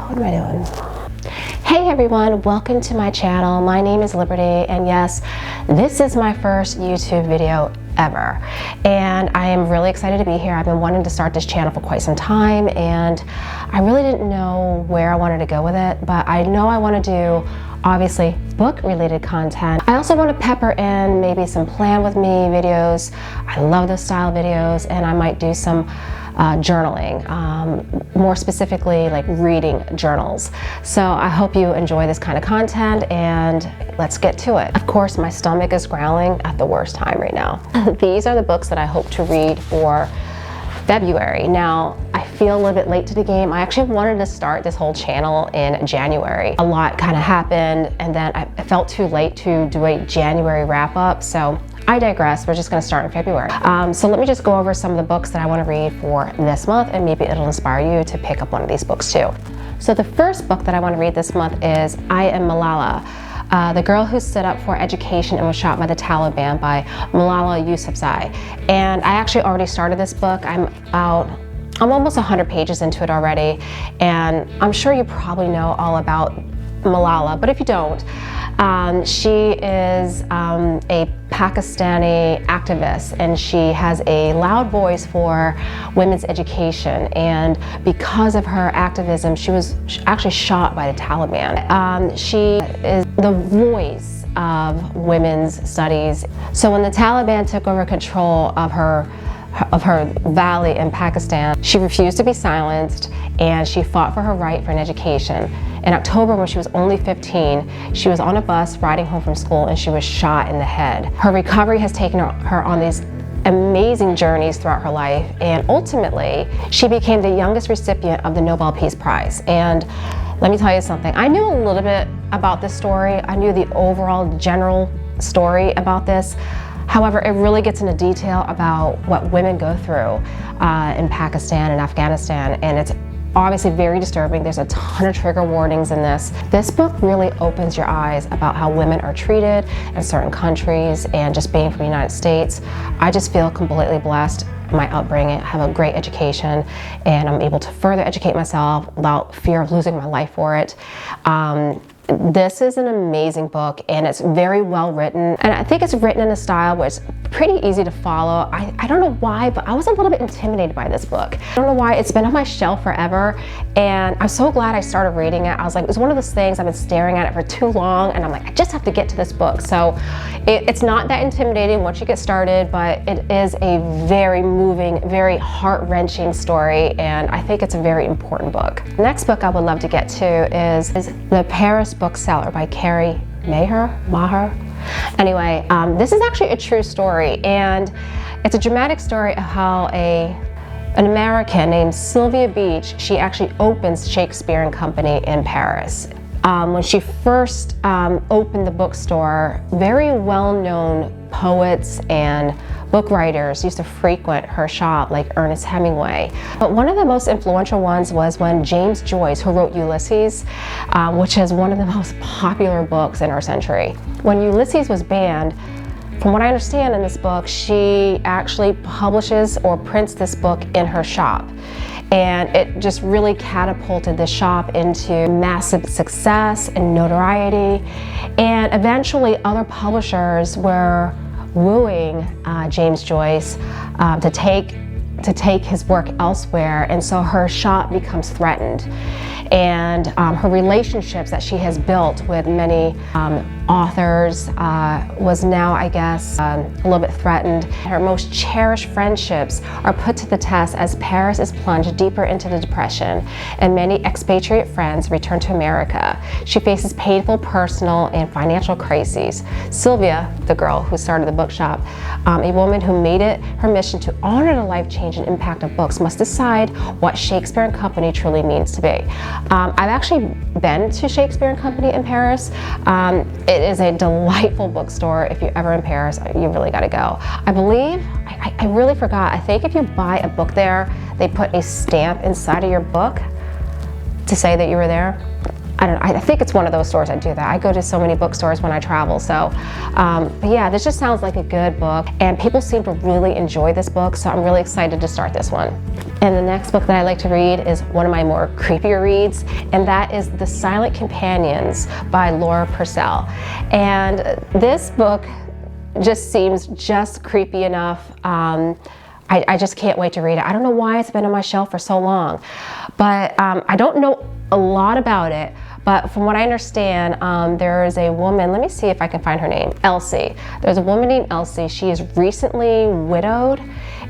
What am I doing? Hey everyone, welcome to my channel. My name is Liberty, and yes, this is my first YouTube video ever. And I am really excited to be here. I've been wanting to start this channel for quite some time, and I really didn't know where I wanted to go with it, but I know I want to do obviously book related content. I also want to pepper in maybe some plan with me videos. I love those style videos, and I might do some journaling, more specifically like reading journals. So I hope you enjoy this kind of content, and let's get to it. Of course, my stomach is growling at the worst time right now. These are the books that I hope to read for February. Now, I feel a little bit late to the game. I actually wanted to start this whole channel in January. A lot kind of happened, and then I felt too late to do a January wrap up, so I digress. We're just going to start in February. So let me just go over some of the books that I want to read for this month, and maybe it'll inspire you to pick up one of these books too. So the first book that I want to read this month is I Am Malala, The Girl Who Stood Up for Education and Was Shot by the Taliban by Malala Yousafzai. And I actually already started this book. I'm almost 100 pages into it already, and I'm sure you probably know all about Malala, but if you don't, she is a Pakistani activist, and she has a loud voice for women's education, and because of her activism, she was actually shot by the Taliban. She is the voice of women's studies. So when the Taliban took over control of her valley in Pakistan, she refused to be silenced, and she fought for her right for an education. In October, when she was only 15, she was on a bus riding home from school, and she was shot in the head. Her recovery has taken her on these amazing journeys throughout her life, and ultimately, she became the youngest recipient of the Nobel Peace Prize. And let me tell you something, I knew a little bit about this story. I knew the overall general story about this. However, it really gets into detail about what women go through in Pakistan and Afghanistan, and it's obviously very disturbing. There's a ton of trigger warnings in this. This book really opens your eyes about how women are treated in certain countries, and just being from the United States, I just feel completely blessed. My upbringing, I have a great education, and I'm able to further educate myself without fear of losing my life for it. This is an amazing book, and it's very well written, and I think it's written in a style where it's pretty easy to follow. I don't know why, but I was a little bit intimidated by this book. I don't know why. It's been on my shelf forever, and I'm so glad I started reading it. I was like, it was one of those things, I've been staring at it for too long, and I'm like, I just have to get to this book. So it's not that intimidating once you get started, but it is a very moving, very heart-wrenching story, and I think it's a very important book. The next book I would love to get to is The Paris Bookseller by Carrie Maher. Anyway, this is actually a true story, and it's a dramatic story of how an American named Sylvia Beach, she actually opens Shakespeare and Company in Paris. When she first opened the bookstore, very well-known poets and book writers used to frequent her shop, like Ernest Hemingway. But one of the most influential ones was when James Joyce, who wrote Ulysses, which is one of the most popular books in our century. When Ulysses was banned, from what I understand in this book, she actually publishes or prints this book in her shop. And it just really catapulted the shop into massive success and notoriety. And eventually other publishers were wooing James Joyce to take his work elsewhere, and so her shop becomes threatened. And her relationships that she has built with many authors was now, I guess, a little bit threatened. Her most cherished friendships are put to the test as Paris is plunged deeper into the depression, and many expatriate friends return to America. She faces painful personal and financial crises. Sylvia, the girl who started the bookshop, a woman who made it her mission to honor the life change and impact of books, must decide what Shakespeare and Company truly means to be. I've actually been to Shakespeare and Company in Paris. It is a delightful bookstore. If you're ever in Paris, you really gotta go. I believe, I really forgot, I think if you buy a book there, they put a stamp inside of your book to say that you were there. I don't know, I think it's one of those stores that do that. I go to so many bookstores when I travel, so but yeah, this just sounds like a good book, and people seem to really enjoy this book, so I'm really excited to start this one. And the next book that I like to read is one of my more creepier reads, and that is The Silent Companions by Laura Purcell. And this book just seems just creepy enough. I just can't wait to read it. I don't know why it's been on my shelf for so long, but I don't know a lot about it. But from what I understand, there is a woman, let me see if I can find her name, Elsie. There's a woman named Elsie. She is recently widowed,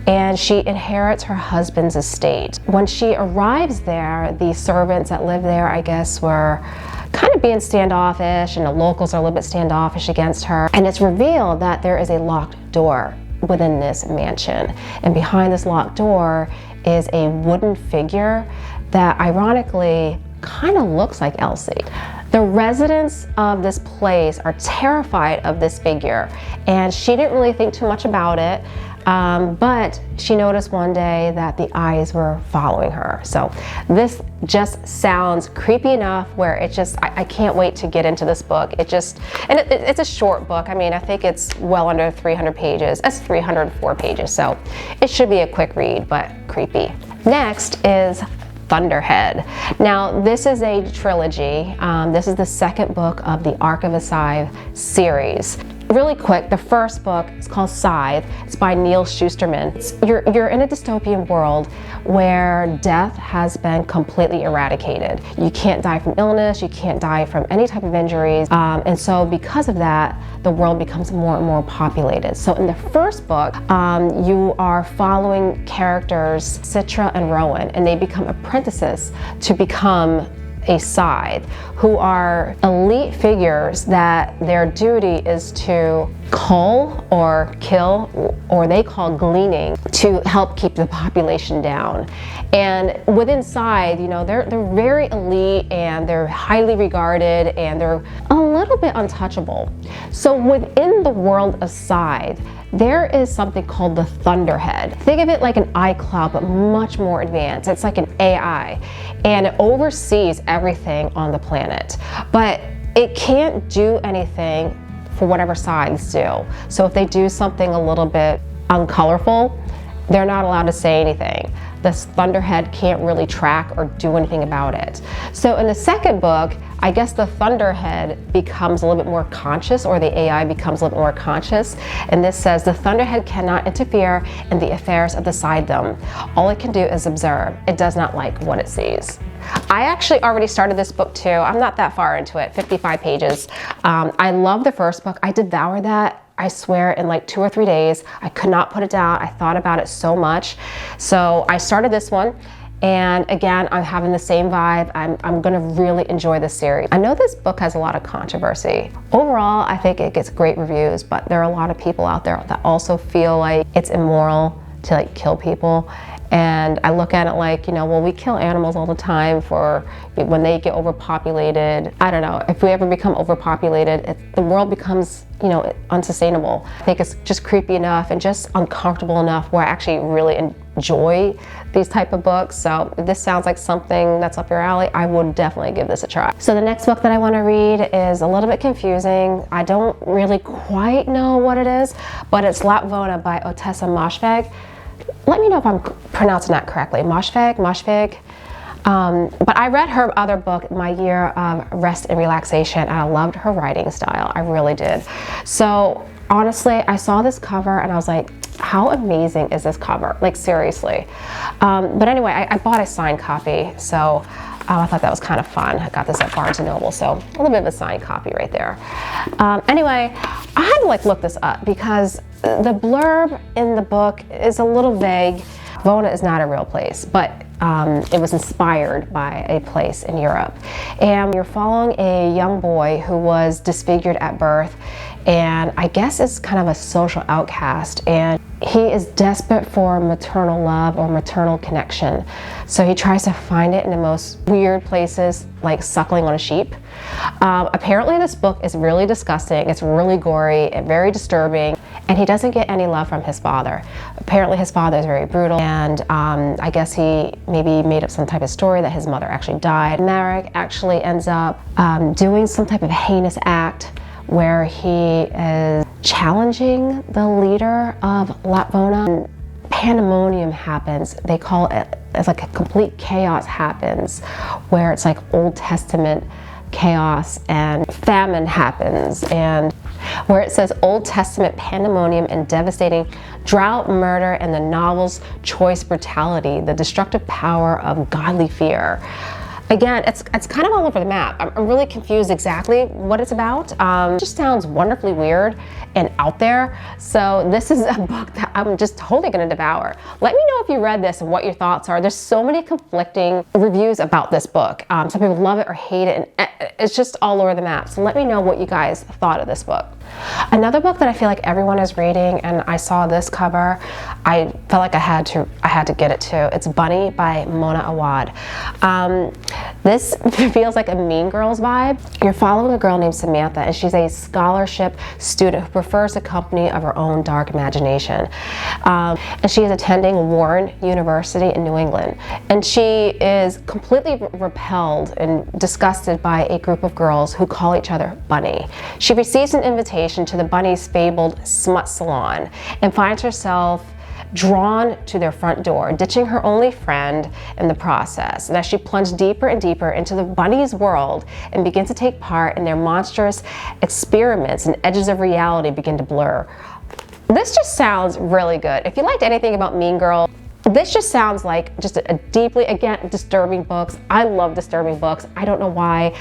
and she inherits her husband's estate. When she arrives there, the servants that live there, I guess, were kind of being standoffish, and the locals are a little bit standoffish against her. And it's revealed that there is a locked door within this mansion. And behind this locked door is a wooden figure that ironically kind of looks like Elsie. The residents of this place are terrified of this figure, and she didn't really think too much about it, but she noticed one day that the eyes were following her. So this just sounds creepy enough where it just, I can't wait to get into this book. It's a short book. I mean, I think it's well under 300 pages. It's 304 pages, so it should be a quick read, but creepy. Next is Thunderhead. Now, this is a trilogy. This is the second book of the Ark of a Scythe series. Really quick, the first book is called Scythe. It's by Neil Shusterman. You're in a dystopian world where death has been completely eradicated. You can't die from illness, you can't die from any type of injuries, and so because of that, the world becomes more and more populated. So in the first book, you are following characters Citra and Rowan, and they become apprentices to become a scythe, who are elite figures that their duty is to cull or kill, or they call gleaning, to help keep the population down. And within Scythe, you know, they're very elite, and they're highly regarded, and they're a little bit untouchable. So within the world of Scythe, there is something called the Thunderhead. Think of it like an iCloud, but much more advanced. It's like an AI, and it oversees everything on the planet. But it can't do anything for whatever scythes do. So if they do something a little bit uncolorful, they're not allowed to say anything. This Thunderhead can't really track or do anything about it. So in the second book, I guess the Thunderhead becomes a little bit more conscious, or the AI becomes a little bit more conscious. And this says, the Thunderhead cannot interfere in the affairs of the Scythedom. All it can do is observe. It does not like what it sees. I actually already started this book too. I'm not that far into it, 55 pages. I love the first book. I devoured that, I swear, in like 2 or 3 days. I could not put it down. I thought about it so much. So I started this one. And again, I'm having the same vibe. I'm gonna really enjoy this series. I know this book has a lot of controversy. Overall, I think it gets great reviews, but there are a lot of people out there that also feel like it's immoral to like kill people. And I look at it like, you know, well, we kill animals all the time for when they get overpopulated. I don't know, if we ever become overpopulated, the world becomes, you know, unsustainable. I think it's just creepy enough and just uncomfortable enough where I actually really enjoy these type of books. So if this sounds like something that's up your alley, I would definitely give this a try. So the next book that I want to read is a little bit confusing. I don't really quite know what it is, but it's Latvona by Otessa Moshfegh. Let me know if I'm pronouncing that correctly. Moshfegh. But I read her other book, My Year of Rest and Relaxation, and I loved her writing style. I really did. So honestly, I saw this cover and I was like, how amazing is this cover? Like, seriously. But anyway, I bought a signed copy, so I thought that was kind of fun. I got this at Barnes & Noble, so a little bit of a signed copy right there. Anyway, I had to like look this up because the blurb in the book is a little vague. Vona is not a real place, but it was inspired by a place in Europe. And you're following a young boy who was disfigured at birth, and I guess is kind of a social outcast, and he is desperate for maternal love or maternal connection. So he tries to find it in the most weird places, like suckling on a sheep. Apparently this book is really disgusting. It's really gory and very disturbing. and he doesn't get any love from his father. Apparently his father is very brutal, and I guess he maybe made up some type of story that his mother actually died. Marek actually ends up doing some type of heinous act where he is challenging the leader of Latvona. Pandemonium happens. They call it, it's like a complete chaos happens, where it's like Old Testament chaos, and famine happens, and where it says Old Testament pandemonium and devastating drought, murder, and the novel's choice brutality, the destructive power of godly fear. Again, it's kind of all over the map. I'm really confused exactly what it's about. It just sounds wonderfully weird and out there. So this is a book that I'm just totally gonna devour. Let me know if you read this and what your thoughts are. There's so many conflicting reviews about this book. Some people love it or hate it, and it's just all over the map. So let me know what you guys thought of this book. Another book that I feel like everyone is reading, and I saw this cover, I felt like I had to get it too. It's Bunny by Mona Awad. This feels like a Mean Girls vibe. You're following a girl named Samantha, and she's a scholarship student who prefers the company of her own dark imagination. And she is attending Warren University in New England. And she is completely repelled and disgusted by a group of girls who call each other Bunny. She receives an invitation to the Bunny's fabled smut salon and finds herself drawn to their front door, ditching her only friend in the process. And as she plunged deeper and deeper into the Bunny's world and begins to take part in their monstrous experiments, and edges of reality begin to blur. This just sounds really good. If you liked anything about Mean Girls, this just sounds like just a deeply, again, disturbing books. I love disturbing books. I don't know why.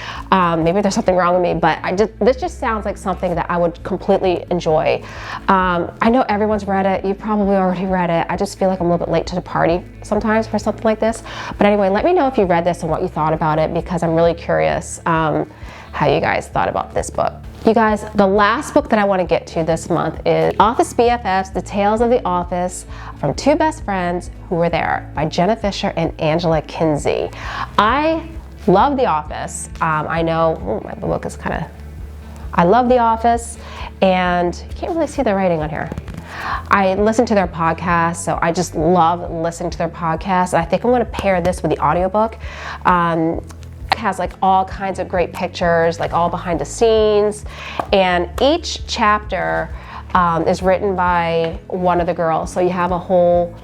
Maybe there's something wrong with me, but this just sounds like something that I would completely enjoy. I know everyone's read it. You probably already read it. I just feel like I'm a little bit late to the party sometimes for something like this. But anyway, let me know if you read this and what you thought about it, because I'm really curious how you guys thought about this book. You guys, the last book that I want to get to this month is Office BFFs, The Tales of the Office from Two Best Friends Who Were There by Jenna Fischer and Angela Kinsey. I love The Office. I know, my book is kind of, I love The Office, and you can't really see the writing on here. I listen to their podcast, so I just love listening to their podcast. And I think I'm going to pair this with the audiobook. It has like all kinds of great pictures, like all behind the scenes, and each chapter is written by one of the girls. So you have a whole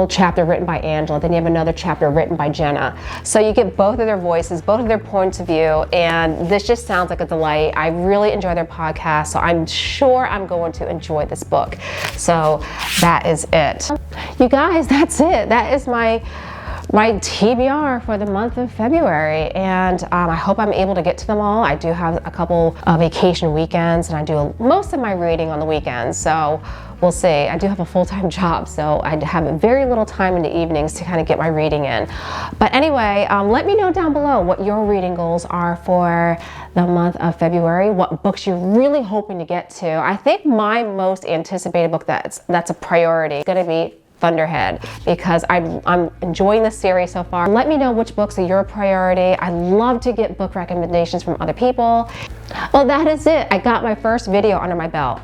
chapter written by Angela, then you have another chapter written by Jenna. So you get both of their voices, both of their points of view, and this just sounds like a delight. I really enjoy their podcast, so I'm sure I'm going to enjoy this book. So that is it. You guys, that's it. That is my TBR for the month of February, and I hope I'm able to get to them all. I do have a couple of vacation weekends, and I do most of my reading on the weekends, so we'll see. I do have a full-time job, so I have very little time in the evenings to kind of get my reading in. But anyway, let me know down below what your reading goals are for the month of February, what books you're really hoping to get to. I think my most anticipated book that's a priority is going to be Thunderhead, because I'm enjoying this series so far. Let me know which books are your priority. I love to get book recommendations from other people. Well, that is it. I got my first video under my belt.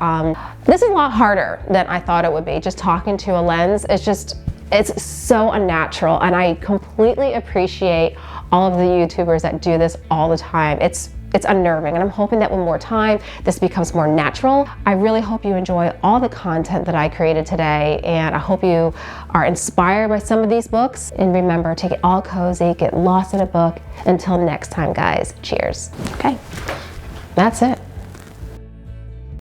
This is a lot harder than I thought it would be. Just talking to a lens, it's so unnatural, and I completely appreciate all of the YouTubers that do this all the time. It's unnerving, and I'm hoping that with more time, this becomes more natural. I really hope you enjoy all the content that I created today, and I hope you are inspired by some of these books. And remember, take it all cozy, get lost in a book. Until next time, guys, cheers. Okay, that's it.